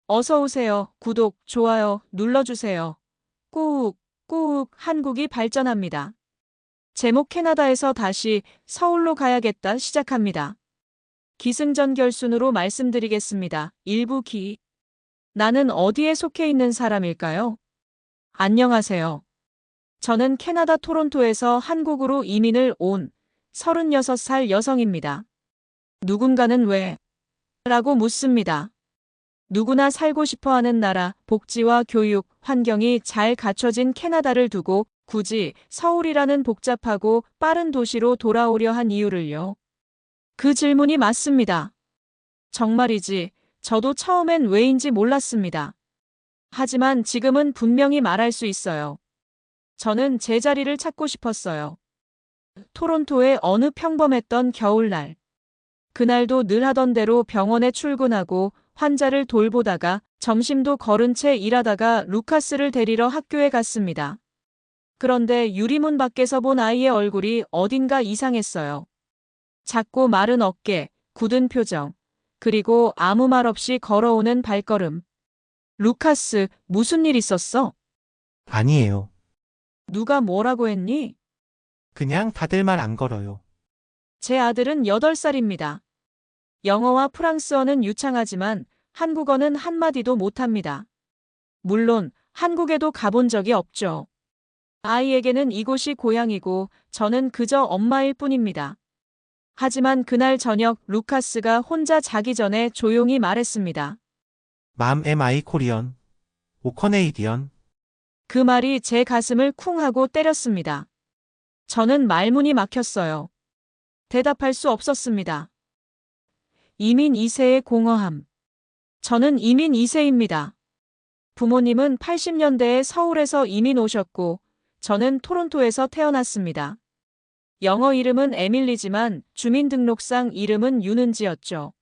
어서 오세요. 구독, 좋아요 눌러주세요. 꾹, 꾹 한국이 발전합니다. 제목 캐나다에서 다시 서울로 가야겠다 시작합니다. 기승전 결순으로 말씀드리겠습니다. 일부 기. 나는 어디에 속해 있는 사람일까요? 안녕하세요. 저는 캐나다 토론토에서 한국으로 이민을 온 36살 여성입니다. 누군가는 왜? 라고 묻습니다. 누구나 살고 싶어 하는 나라, 복지와 교육, 환경이 잘 갖춰진 캐나다를 두고 굳이 서울이라는 복잡하고 빠른 도시로 돌아오려 한 이유를요. 그 질문이 맞습니다. 정말이지, 저도 처음엔 왜인지 몰랐습니다. 하지만 지금은 분명히 말할 수 있어요. 저는 제 자리를 찾고 싶었어요. 토론토의 어느 평범했던 겨울날. 그날도 늘 하던 대로 병원에 출근하고 환자를 돌보다가 점심도 거른 채 일하다가 루카스를 데리러 학교에 갔습니다. 그런데 유리문 밖에서 본 아이의 얼굴이 어딘가 이상했어요. 작고 마른 어깨, 굳은 표정, 그리고 아무 말 없이 걸어오는 발걸음. 루카스, 무슨 일 있었어? 아니에요. 누가 뭐라고 했니? 그냥 다들 말 안 걸어요. 제 아들은 8살입니다. 영어와 프랑스어는 유창하지만 한국어는 한마디도 못합니다. 물론 한국에도 가본 적이 없죠. 아이에게는 이곳이 고향이고 저는 그저 엄마일 뿐입니다. 하지만 그날 저녁 루카스가 혼자 자기 전에 조용히 말했습니다. 맘 MI 코리언. 오커네이디언. 그 말이 제 가슴을 쿵 하고 때렸습니다. 저는 말문이 막혔어요. 대답할 수 없었습니다. 이민 2세의 공허함. 저는 이민 2세입니다. 부모님은 80년대에 서울에서 이민 오셨고 저는 토론토에서 태어났습니다. 영어 이름은 에밀리지만 주민등록상 이름은 윤은지였죠.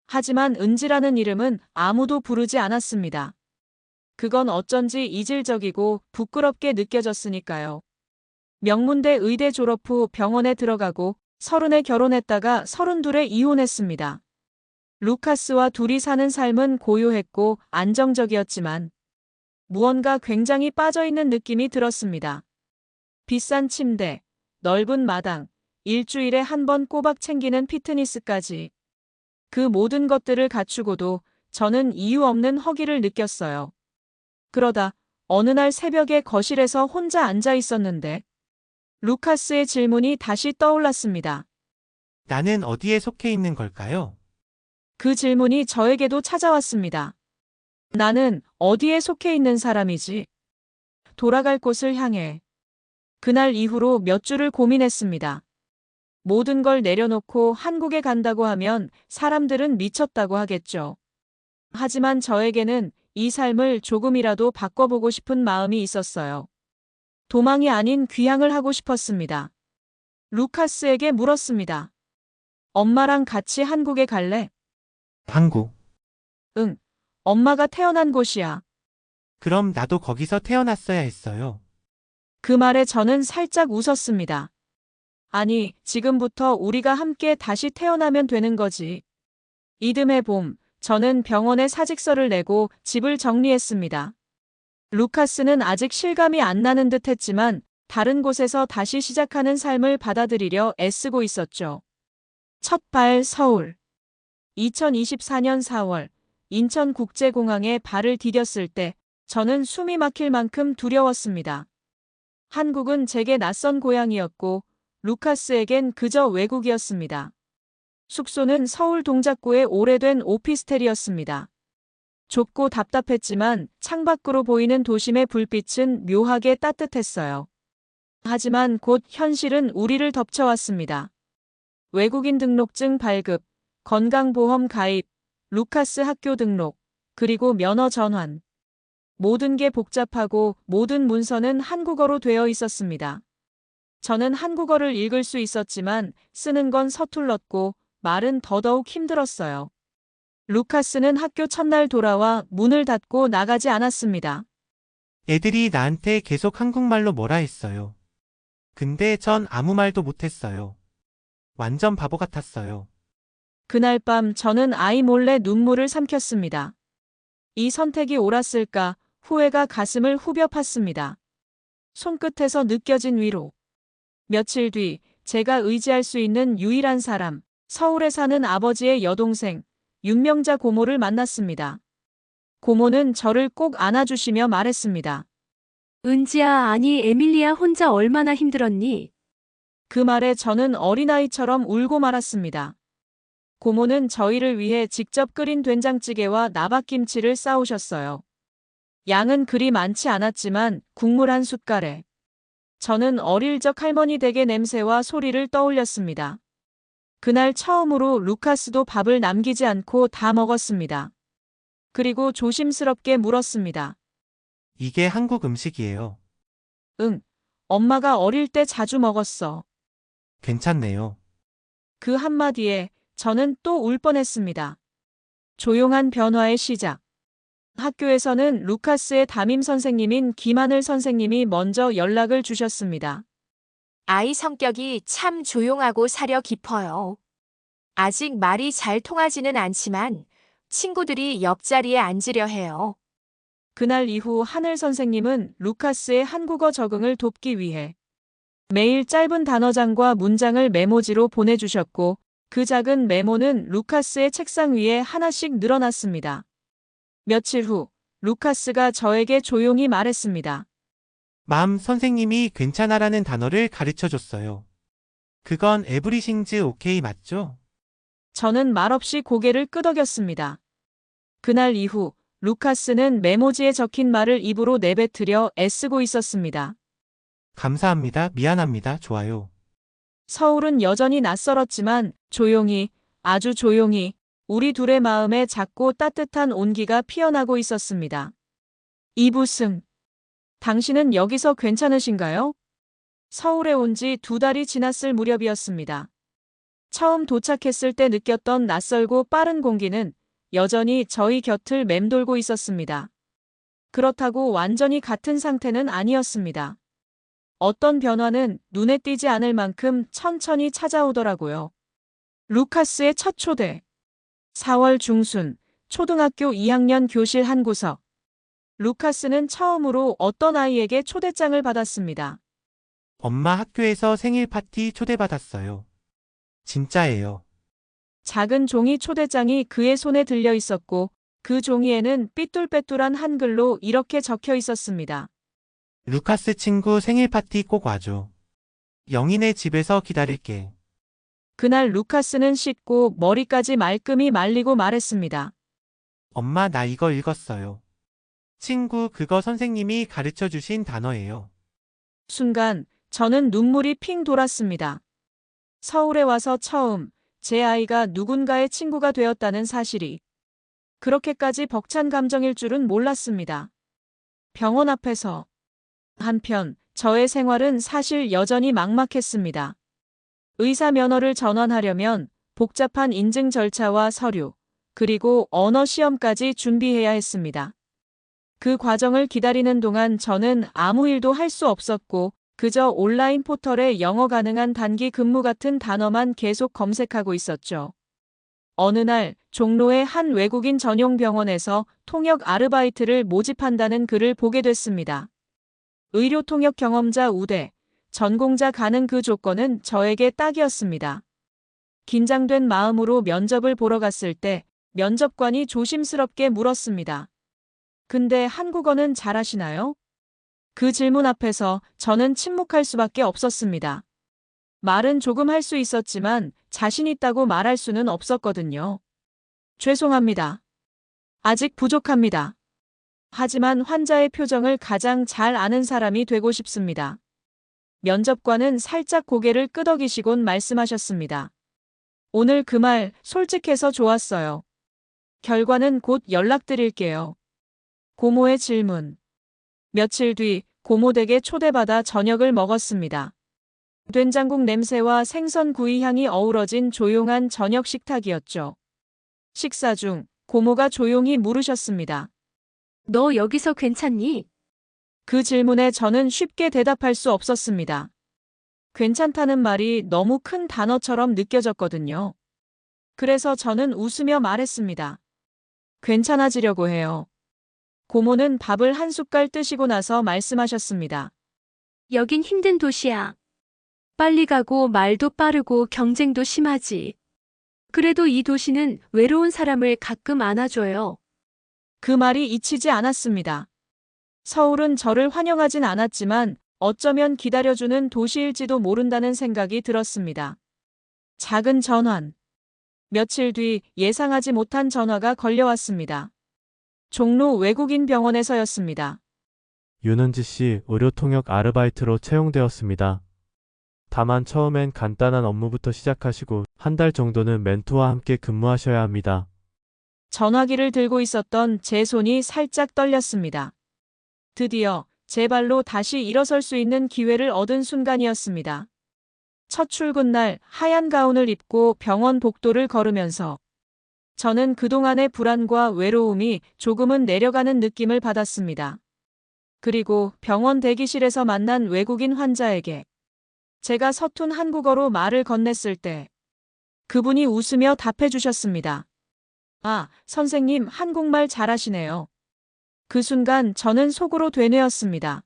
하지만 은지라는 이름은 아무도 부르지 않았습니다. 그건 어쩐지 이질적이고 부끄럽게 느껴졌으니까요. 명문대 의대 졸업 후 병원에 들어가고 30에 결혼했다가 32에 이혼했습니다. 루카스와 둘이 사는 삶은 고요했고 안정적이었지만 무언가 굉장히 빠져있는 느낌이 들었습니다. 비싼 침대, 넓은 마당, 일주일에 한 번 꼬박 챙기는 피트니스까지. 그 모든 것들을 갖추고도 저는 이유 없는 허기를 느꼈어요. 그러다 어느 날 새벽에 거실에서 혼자 앉아 있었는데 루카스의 질문이 다시 떠올랐습니다. 나는 어디에 속해 있는 걸까요? 그 질문이 저에게도 찾아왔습니다. 나는 어디에 속해 있는 사람이지? 돌아갈 곳을 향해. 그날 이후로 몇 주를 고민했습니다. 모든 걸 내려놓고 한국에 간다고 하면 사람들은 미쳤다고 하겠죠. 하지만 저에게는 이 삶을 조금이라도 바꿔보고 싶은 마음이 있었어요. 도망이 아닌 귀향을 하고 싶었습니다. 루카스에게 물었습니다. 엄마랑 같이 한국에 갈래? 한국. 응. 엄마가 태어난 곳이야. 그럼 나도 거기서 태어났어야 했어요. 그 말에 저는 살짝 웃었습니다. 아니, 지금부터 우리가 함께 다시 태어나면 되는 거지. 이듬해 봄, 저는 병원에 사직서를 내고 집을 정리했습니다. 루카스는 아직 실감이 안 나는 듯 했지만 다른 곳에서 다시 시작하는 삶을 받아들이려 애쓰고 있었죠. 첫 발 서울. 2024년 4월, 인천국제공항에 발을 디뎠을 때 저는 숨이 막힐 만큼 두려웠습니다. 한국은 제게 낯선 고향이었고 루카스에겐 그저 외국이었습니다. 숙소는 서울 동작구의 오래된 오피스텔이었습니다. 좁고 답답했지만 창밖으로 보이는 도심의 불빛은 묘하게 따뜻했어요. 하지만 곧 현실은 우리를 덮쳐왔습니다. 외국인 등록증 발급, 건강보험 가입, 루카스 학교 등록, 그리고 면허 전환. 모든 게 복잡하고 모든 문서는 한국어로 되어 있었습니다. 저는 한국어를 읽을 수 있었지만 쓰는 건 서툴렀고 말은 더더욱 힘들었어요. 루카스는 학교 첫날 돌아와 문을 닫고 나가지 않았습니다. 애들이 나한테 계속 한국말로 뭐라 했어요. 근데 전 아무 말도 못했어요. 완전 바보 같았어요. 그날 밤 저는 아이 몰래 눈물을 삼켰습니다. 이 선택이 옳았을까 후회가 가슴을 후벼 팠습니다. 손끝에서 느껴진 위로. 며칠 뒤 제가 의지할 수 있는 유일한 사람, 서울에 사는 아버지의 여동생, 윤명자 고모를 만났습니다. 고모는 저를 꼭 안아주시며 말했습니다. 은지야, 아니 에밀리아 혼자 얼마나 힘들었니? 그 말에 저는 어린아이처럼 울고 말았습니다. 고모는 저희를 위해 직접 끓인 된장찌개와 나박김치를 싸오셨어요. 양은 그리 많지 않았지만 국물 한 숟갈에. 저는 어릴 적 할머니 댁의 냄새와 소리를 떠올렸습니다. 그날 처음으로 루카스도 밥을 남기지 않고 다 먹었습니다. 그리고 조심스럽게 물었습니다. 이게 한국 음식이에요. 응, 엄마가 어릴 때 자주 먹었어. 괜찮네요. 그 한마디에 저는 또 울 뻔했습니다. 조용한 변화의 시작. 학교에서는 루카스의 담임 선생님인 김하늘 선생님이 먼저 연락을 주셨습니다. 아이 성격이 참 조용하고 사려 깊어요. 아직 말이 잘 통하지는 않지만 친구들이 옆자리에 앉으려 해요. 그날 이후 하늘 선생님은 루카스의 한국어 적응을 돕기 위해 매일 짧은 단어장과 문장을 메모지로 보내주셨고 그 작은 메모는 루카스의 책상 위에 하나씩 늘어났습니다. 며칠 후 루카스가 저에게 조용히 말했습니다. 맘 선생님이 괜찮아라는 단어를 가르쳐 줬어요. 그건 에브리싱즈 오케이 맞죠? 저는 말없이 고개를 끄덕였습니다. 그날 이후 루카스는 메모지에 적힌 말을 입으로 내뱉으려 애쓰고 있었습니다. 감사합니다. 미안합니다. 좋아요. 서울은 여전히 낯설었지만 조용히, 아주 조용히 우리 둘의 마음에 작고 따뜻한 온기가 피어나고 있었습니다. 이부승, 당신은 여기서 괜찮으신가요? 서울에 온 지 2달이 지났을 무렵이었습니다. 처음 도착했을 때 느꼈던 낯설고 빠른 공기는 여전히 저희 곁을 맴돌고 있었습니다. 그렇다고 완전히 같은 상태는 아니었습니다. 어떤 변화는 눈에 띄지 않을 만큼 천천히 찾아오더라고요. 루카스의 첫 초대. 4월 중순, 초등학교 2학년 교실 한 구석. 루카스는 처음으로 어떤 아이에게 초대장을 받았습니다. 엄마 학교에서 생일 파티 초대받았어요. 진짜예요. 작은 종이 초대장이 그의 손에 들려 있었고 그 종이에는 삐뚤빼뚤한 한글로 이렇게 적혀 있었습니다. 루카스 친구 생일 파티 꼭 와줘. 영희네 집에서 기다릴게. 그날 루카스는 씻고 머리까지 말끔히 말리고 말했습니다. 엄마 나 이거 읽었어요. 친구 그거 선생님이 가르쳐 주신 단어예요. 순간 저는 눈물이 핑 돌았습니다. 서울에 와서 처음 제 아이가 누군가의 친구가 되었다는 사실이 그렇게까지 벅찬 감정일 줄은 몰랐습니다. 병원 앞에서 한편 저의 생활은 사실 여전히 막막했습니다. 의사 면허를 전환하려면 복잡한 인증 절차와 서류, 그리고 언어 시험까지 준비해야 했습니다. 그 과정을 기다리는 동안 저는 아무 일도 할 수 없었고 그저 온라인 포털에 영어 가능한 단기 근무 같은 단어만 계속 검색하고 있었죠. 어느 날 종로의 한 외국인 전용 병원에서 통역 아르바이트를 모집한다는 글을 보게 됐습니다. 의료 통역 경험자 우대, 전공자 가능 그 조건은 저에게 딱이었습니다. 긴장된 마음으로 면접을 보러 갔을 때 면접관이 조심스럽게 물었습니다. 근데 한국어는 잘하시나요? 그 질문 앞에서 저는 침묵할 수밖에 없었습니다. 말은 조금 할 수 있었지만 자신 있다고 말할 수는 없었거든요. 죄송합니다. 아직 부족합니다. 하지만 환자의 표정을 가장 잘 아는 사람이 되고 싶습니다. 면접관은 살짝 고개를 끄덕이시곤 말씀하셨습니다. 오늘 그 말 솔직해서 좋았어요. 결과는 곧 연락드릴게요. 고모의 질문. 며칠 뒤 고모 댁에 초대받아 저녁을 먹었습니다. 된장국 냄새와 생선 구이 향이 어우러진 조용한 저녁 식탁이었죠. 식사 중 고모가 조용히 물으셨습니다. 너 여기서 괜찮니? 그 질문에 저는 쉽게 대답할 수 없었습니다. 괜찮다는 말이 너무 큰 단어처럼 느껴졌거든요. 그래서 저는 웃으며 말했습니다. 괜찮아지려고 해요. 고모는 밥을 한 숟갈 뜨시고 나서 말씀하셨습니다. 여긴 힘든 도시야. 빨리 가고 말도 빠르고 경쟁도 심하지. 그래도 이 도시는 외로운 사람을 가끔 안아줘요. 그 말이 잊히지 않았습니다. 서울은 저를 환영하진 않았지만 어쩌면 기다려주는 도시일지도 모른다는 생각이 들었습니다. 작은 전환. 며칠 뒤 예상하지 못한 전화가 걸려왔습니다. 종로 외국인 병원에서였습니다. 윤은지 씨 의료통역 아르바이트로 채용되었습니다. 다만 처음엔 간단한 업무부터 시작하시고 한 달 정도는 멘토와 함께 근무하셔야 합니다. 전화기를 들고 있었던 제 손이 살짝 떨렸습니다. 드디어 제 발로 다시 일어설 수 있는 기회를 얻은 순간이었습니다. 첫 출근 날 하얀 가운을 입고 병원 복도를 걸으면서 저는 그동안의 불안과 외로움이 조금은 내려가는 느낌을 받았습니다. 그리고 병원 대기실에서 만난 외국인 환자에게 제가 서툰 한국어로 말을 건넸을 때 그분이 웃으며 답해 주셨습니다. 아, 선생님 한국말 잘하시네요. 그 순간 저는 속으로 되뇌었습니다.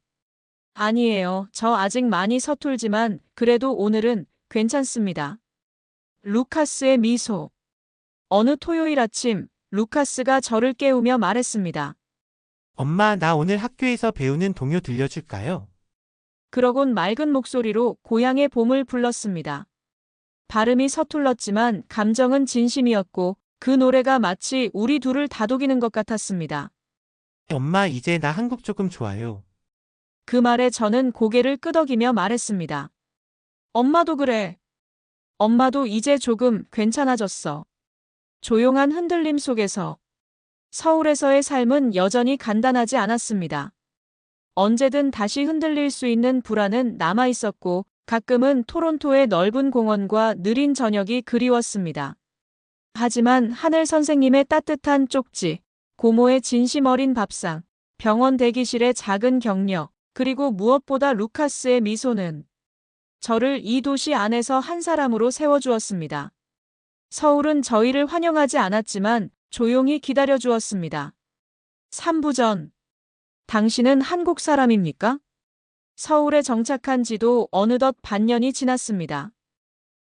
아니에요. 저 아직 많이 서툴지만 그래도 오늘은 괜찮습니다. 루카스의 미소. 어느 토요일 아침 루카스가 저를 깨우며 말했습니다. 엄마, 나 오늘 학교에서 배우는 동요 들려줄까요? 그러곤 맑은 목소리로 고향의 봄을 불렀습니다. 발음이 서툴렀지만 감정은 진심이었고 그 노래가 마치 우리 둘을 다독이는 것 같았습니다. 엄마, 이제 나 한국 조금 좋아요. 그 말에 저는 고개를 끄덕이며 말했습니다. 엄마도 그래. 엄마도 이제 조금 괜찮아졌어. 조용한 흔들림 속에서 서울에서의 삶은 여전히 간단하지 않았습니다. 언제든 다시 흔들릴 수 있는 불안은 남아 있었고 가끔은 토론토의 넓은 공원과 느린 저녁이 그리웠습니다. 하지만 하늘 선생님의 따뜻한 쪽지, 고모의 진심 어린 밥상, 병원 대기실의 작은 격려, 그리고 무엇보다 루카스의 미소는 저를 이 도시 안에서 한 사람으로 세워주었습니다. 서울은 저희를 환영하지 않았지만 조용히 기다려주었습니다. 3부 전. 당신은 한국 사람입니까? 서울에 정착한 지도 어느덧 반년이 지났습니다.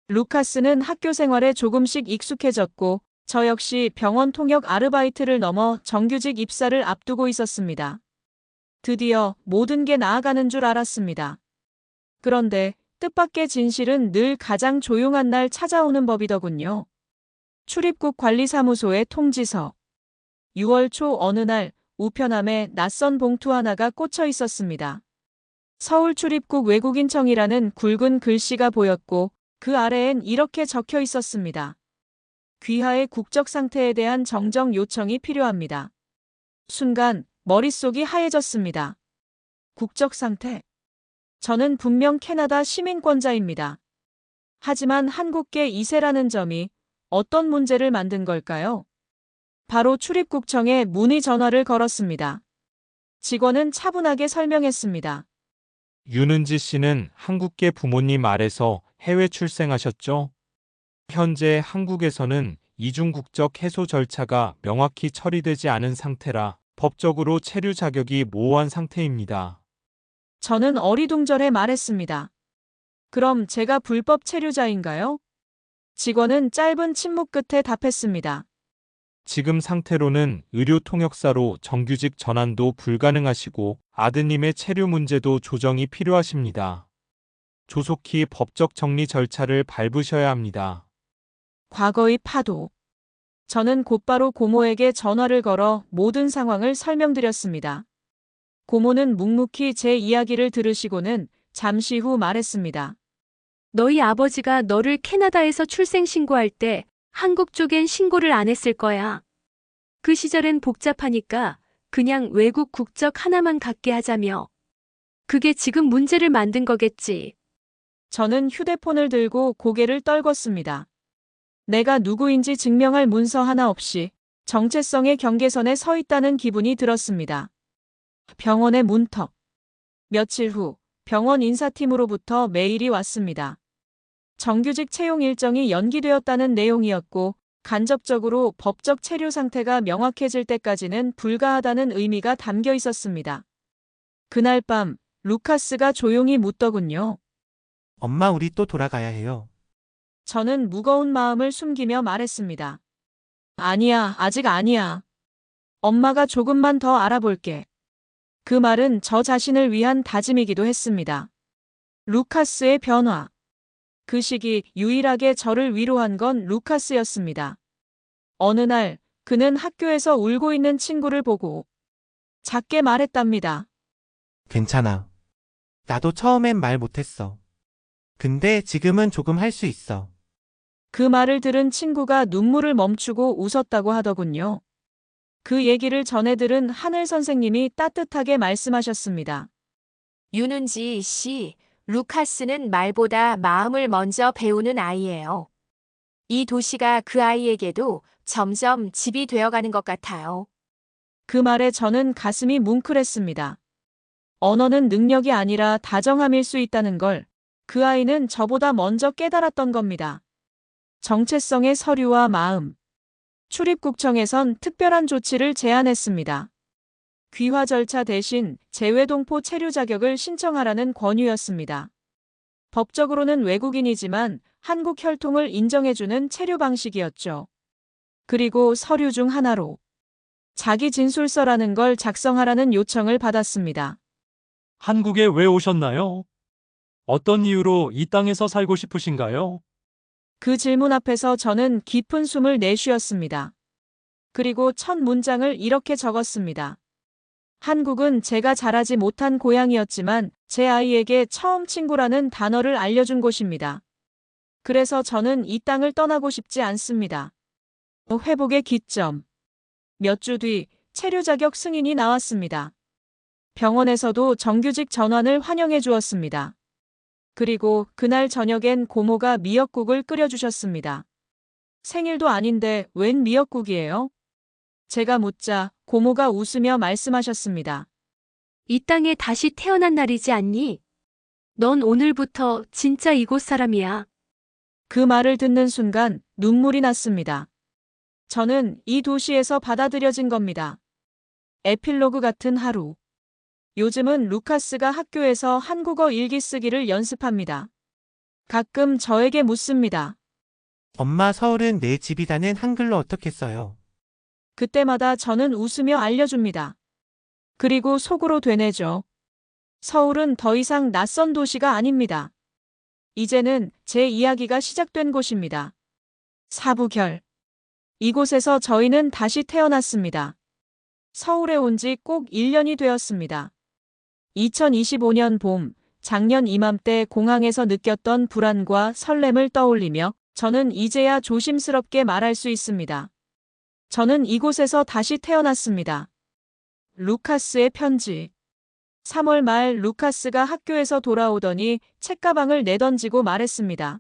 루카스는 학교 생활에 조금씩 익숙해졌고 저 역시 병원 통역 아르바이트를 넘어 정규직 입사를 앞두고 있었습니다. 드디어 모든 게 나아가는 줄 알았습니다. 그런데 뜻밖의 진실은 늘 가장 조용한 날 찾아오는 법이더군요. 출입국 관리사무소의 통지서. 6월 초 어느 날 우편함에 낯선 봉투 하나가 꽂혀 있었습니다. 서울 출입국 외국인청이라는 굵은 글씨가 보였고 그 아래엔 이렇게 적혀 있었습니다. 귀하의 국적 상태에 대한 정정 요청이 필요합니다. 순간 머릿속이 하얘졌습니다. 국적 상태. 저는 분명 캐나다 시민권자입니다. 하지만 한국계 2세라는 점이 어떤 문제를 만든 걸까요? 바로 출입국청에 문의 전화를 걸었습니다. 직원은 차분하게 설명했습니다. 윤은지 씨는 한국계 부모님 아래서 해외 출생하셨죠? 현재 한국에서는 이중 국적 해소 절차가 명확히 처리되지 않은 상태라 법적으로 체류 자격이 모호한 상태입니다. 저는 어리둥절해 말했습니다. 그럼 제가 불법 체류자인가요? 직원은 짧은 침묵 끝에 답했습니다. 지금 상태로는 의료 통역사로 정규직 전환도 불가능하시고 아드님의 체류 문제도 조정이 필요하십니다. 조속히 법적 정리 절차를 밟으셔야 합니다. 과거의 파도. 저는 곧바로 고모에게 전화를 걸어 모든 상황을 설명드렸습니다. 고모는 묵묵히 제 이야기를 들으시고는 잠시 후 말했습니다. 너희 아버지가 너를 캐나다에서 출생 신고할 때 한국 쪽엔 신고를 안 했을 거야. 그 시절엔 복잡하니까 그냥 외국 국적 하나만 갖게 하자며. 그게 지금 문제를 만든 거겠지. 저는 휴대폰을 들고 고개를 떨궜습니다. 내가 누구인지 증명할 문서 하나 없이 정체성의 경계선에 서 있다는 기분이 들었습니다. 병원의 문턱. 며칠 후 병원 인사팀으로부터 메일이 왔습니다. 정규직 채용 일정이 연기되었다는 내용이었고 간접적으로 법적 체류 상태가 명확해질 때까지는 불가하다는 의미가 담겨 있었습니다. 그날 밤 루카스가 조용히 묻더군요. 엄마, 우리 또 돌아가야 해요. 저는 무거운 마음을 숨기며 말했습니다. 아니야, 아직 아니야. 엄마가 조금만 더 알아볼게. 그 말은 저 자신을 위한 다짐이기도 했습니다. 루카스의 변화. 그 시기 유일하게 저를 위로한 건 루카스였습니다. 어느 날 그는 학교에서 울고 있는 친구를 보고 작게 말했답니다. 괜찮아. 나도 처음엔 말 못했어. 근데 지금은 조금 할 수 있어. 그 말을 들은 친구가 눈물을 멈추고 웃었다고 하더군요. 그 얘기를 전해 들은 하늘 선생님이 따뜻하게 말씀하셨습니다. 윤은지 씨, 루카스는 말보다 마음을 먼저 배우는 아이예요. 이 도시가 그 아이에게도 점점 집이 되어가는 것 같아요. 그 말에 저는 가슴이 뭉클했습니다. 언어는 능력이 아니라 다정함일 수 있다는 걸 그 아이는 저보다 먼저 깨달았던 겁니다. 정체성의 서류와 마음. 출입국청에선 특별한 조치를 제안했습니다. 귀화 절차 대신 재외동포 체류 자격을 신청하라는 권유였습니다. 법적으로는 외국인이지만 한국 혈통을 인정해주는 체류 방식이었죠. 그리고 서류 중 하나로 자기 진술서라는 걸 작성하라는 요청을 받았습니다. 한국에 왜 오셨나요? 어떤 이유로 이 땅에서 살고 싶으신가요? 그 질문 앞에서 저는 깊은 숨을 내쉬었습니다. 그리고 첫 문장을 이렇게 적었습니다. 한국은 제가 자라지 못한 고향이었지만 제 아이에게 처음 친구라는 단어를 알려준 곳입니다. 그래서 저는 이 땅을 떠나고 싶지 않습니다. 회복의 기점. 몇 주 뒤 체류 자격 승인이 나왔습니다. 병원에서도 정규직 전환을 환영해 주었습니다. 그리고 그날 저녁엔 고모가 미역국을 끓여주셨습니다. 생일도 아닌데 웬 미역국이에요? 제가 묻자 고모가 웃으며 말씀하셨습니다. 이 땅에 다시 태어난 날이지 않니? 넌 오늘부터 진짜 이곳 사람이야. 그 말을 듣는 순간 눈물이 났습니다. 저는 이 도시에서 받아들여진 겁니다. 에필로그 같은 하루. 요즘은 루카스가 학교에서 한국어 일기 쓰기를 연습합니다. 가끔 저에게 묻습니다. 엄마, 서울은 내 집이다는 한글로 어떻게 써요? 그때마다 저는 웃으며 알려줍니다. 그리고 속으로 되뇌죠. 서울은 더 이상 낯선 도시가 아닙니다. 이제는 제 이야기가 시작된 곳입니다. 사부결. 이곳에서 저희는 다시 태어났습니다. 서울에 온 지 꼭 1년이 되었습니다. 2025년 봄, 작년 이맘때 공항에서 느꼈던 불안과 설렘을 떠올리며 저는 이제야 조심스럽게 말할 수 있습니다. 저는 이곳에서 다시 태어났습니다. 루카스의 편지. 3월 말 루카스가 학교에서 돌아오더니 책가방을 내던지고 말했습니다.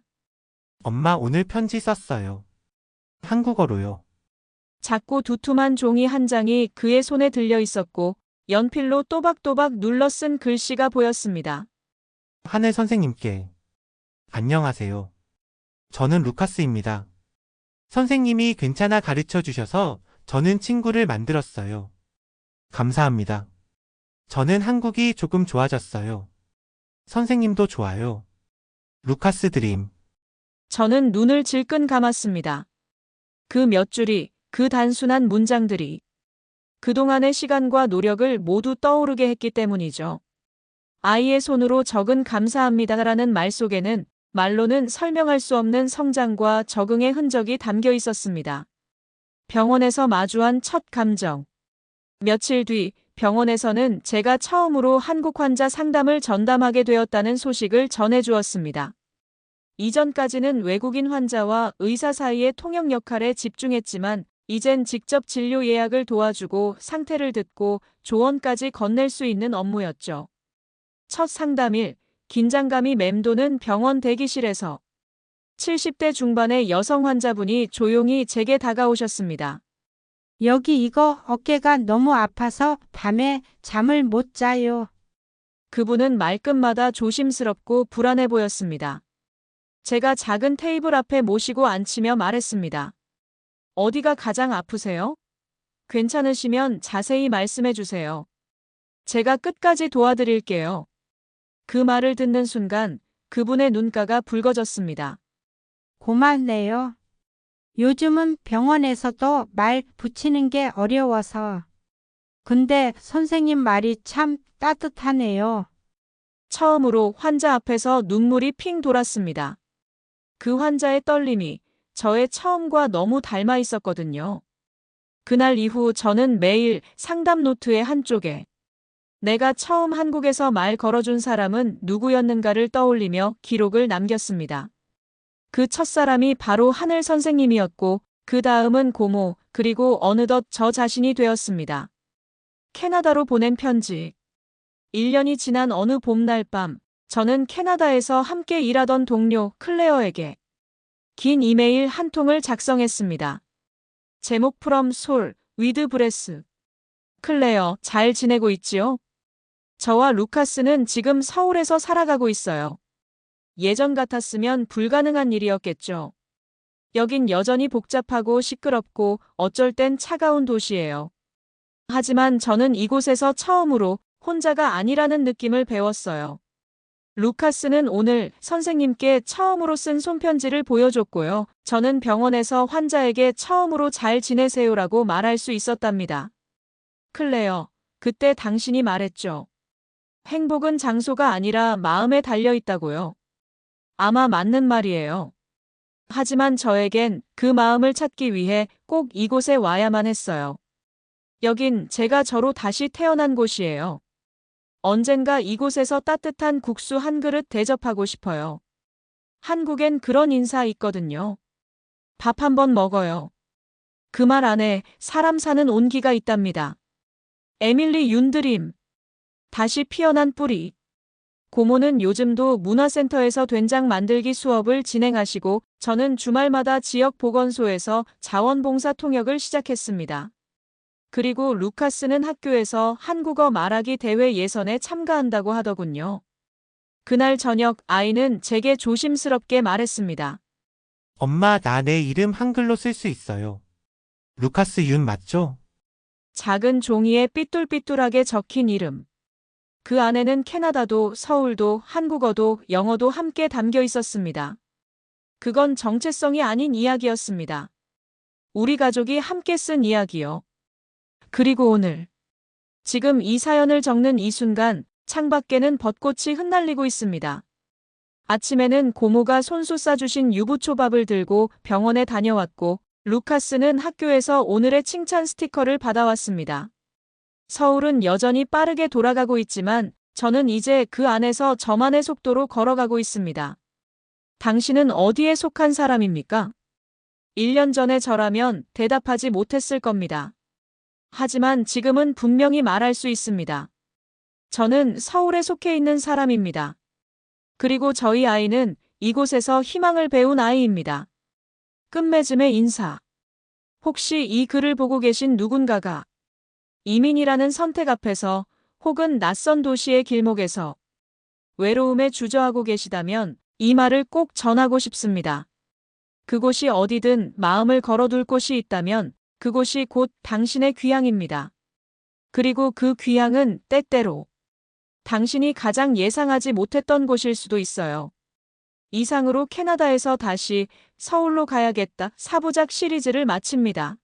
엄마, 오늘 편지 썼어요. 한국어로요. 작고 두툼한 종이 한 장이 그의 손에 들려 있었고 연필로 또박또박 눌러 쓴 글씨가 보였습니다. 하늘 선생님께. 안녕하세요. 저는 루카스입니다. 선생님이 괜찮아 가르쳐 주셔서 저는 친구를 만들었어요. 감사합니다. 저는 한국이 조금 좋아졌어요. 선생님도 좋아요. 루카스 드림. 저는 눈을 질끈 감았습니다. 그 몇 줄이, 그 단순한 문장들이 그동안의 시간과 노력을 모두 떠오르게 했기 때문이죠. 아이의 손으로 적은 감사합니다라는 말 속에는 말로는 설명할 수 없는 성장과 적응의 흔적이 담겨 있었습니다. 병원에서 마주한 첫 감정. 며칠 뒤 병원에서는 제가 처음으로 한국 환자 상담을 전담하게 되었다는 소식을 전해주었습니다. 이전까지는 외국인 환자와 의사 사이의 통역 역할에 집중했지만 이젠 직접 진료 예약을 도와주고 상태를 듣고 조언까지 건넬 수 있는 업무였죠. 첫 상담일, 긴장감이 맴도는 병원 대기실에서 70대 중반의 여성 환자분이 조용히 제게 다가오셨습니다. 여기 이거 어깨가 너무 아파서 밤에 잠을 못 자요. 그분은 말끝마다 조심스럽고 불안해 보였습니다. 제가 작은 테이블 앞에 모시고 앉히며 말했습니다. 어디가 가장 아프세요? 괜찮으시면 자세히 말씀해 주세요. 제가 끝까지 도와드릴게요. 그 말을 듣는 순간 그분의 눈가가 붉어졌습니다. 고맙네요. 요즘은 병원에서도 말 붙이는 게 어려워서. 근데 선생님 말이 참 따뜻하네요. 처음으로 환자 앞에서 눈물이 핑 돌았습니다. 그 환자의 떨림이 저의 처음과 너무 닮아 있었거든요. 그날 이후 저는 매일 상담 노트의 한쪽에 내가 처음 한국에서 말 걸어준 사람은 누구였는가를 떠올리며 기록을 남겼습니다. 그 첫사람이 바로 하늘 선생님이었고 그 다음은 고모, 그리고 어느덧 저 자신이 되었습니다. 캐나다로 보낸 편지. 1년이 지난 어느 봄날 밤, 저는 캐나다에서 함께 일하던 동료 클레어에게 긴 이메일 한 통을 작성했습니다. 제목 From Soul, with Breath. 클레어, 잘 지내고 있지요? 저와 루카스는 지금 서울에서 살아가고 있어요. 예전 같았으면 불가능한 일이었겠죠. 여긴 여전히 복잡하고 시끄럽고 어쩔 땐 차가운 도시예요. 하지만 저는 이곳에서 처음으로 혼자가 아니라는 느낌을 배웠어요. 루카스는 오늘 선생님께 처음으로 쓴 손편지를 보여줬고요. 저는 병원에서 환자에게 처음으로 잘 지내세요라고 말할 수 있었답니다. 클레어, 그때 당신이 말했죠. 행복은 장소가 아니라 마음에 달려 있다고요. 아마 맞는 말이에요. 하지만 저에겐 그 마음을 찾기 위해 꼭 이곳에 와야만 했어요. 여긴 제가 저로 다시 태어난 곳이에요. 언젠가 이곳에서 따뜻한 국수 한 그릇 대접하고 싶어요. 한국엔 그런 인사 있거든요. 밥 한번 먹어요. 그 말 안에 사람 사는 온기가 있답니다. 에밀리 윤드림. 다시 피어난 뿌리. 고모는 요즘도 문화센터에서 된장 만들기 수업을 진행하시고 저는 주말마다 지역 보건소에서 자원봉사 통역을 시작했습니다. 그리고 루카스는 학교에서 한국어 말하기 대회 예선에 참가한다고 하더군요. 그날 저녁 아이는 제게 조심스럽게 말했습니다. 엄마, 나 내 이름 한글로 쓸 수 있어요. 루카스 윤 맞죠? 작은 종이에 삐뚤삐뚤하게 적힌 이름. 그 안에는 캐나다도 서울도 한국어도 영어도 함께 담겨 있었습니다. 그건 정체성이 아닌 이야기였습니다. 우리 가족이 함께 쓴 이야기요. 그리고 오늘, 지금 이 사연을 적는 이 순간 창밖에는 벚꽃이 흩날리고 있습니다. 아침에는 고모가 손수 싸주신 유부초밥을 들고 병원에 다녀왔고 루카스는 학교에서 오늘의 칭찬 스티커를 받아왔습니다. 서울은 여전히 빠르게 돌아가고 있지만 저는 이제 그 안에서 저만의 속도로 걸어가고 있습니다. 당신은 어디에 속한 사람입니까? 1년 전에 저라면 대답하지 못했을 겁니다. 하지만 지금은 분명히 말할 수 있습니다. 저는 서울에 속해 있는 사람입니다. 그리고 저희 아이는 이곳에서 희망을 배운 아이입니다. 끝맺음의 인사. 혹시 이 글을 보고 계신 누군가가 이민이라는 선택 앞에서 혹은 낯선 도시의 길목에서 외로움에 주저하고 계시다면 이 말을 꼭 전하고 싶습니다. 그곳이 어디든 마음을 걸어둘 곳이 있다면 그곳이 곧 당신의 귀향입니다. 그리고 그 귀향은 때때로 당신이 가장 예상하지 못했던 곳일 수도 있어요. 이상으로 캐나다에서 다시 서울로 가야겠다 4부작 시리즈를 마칩니다.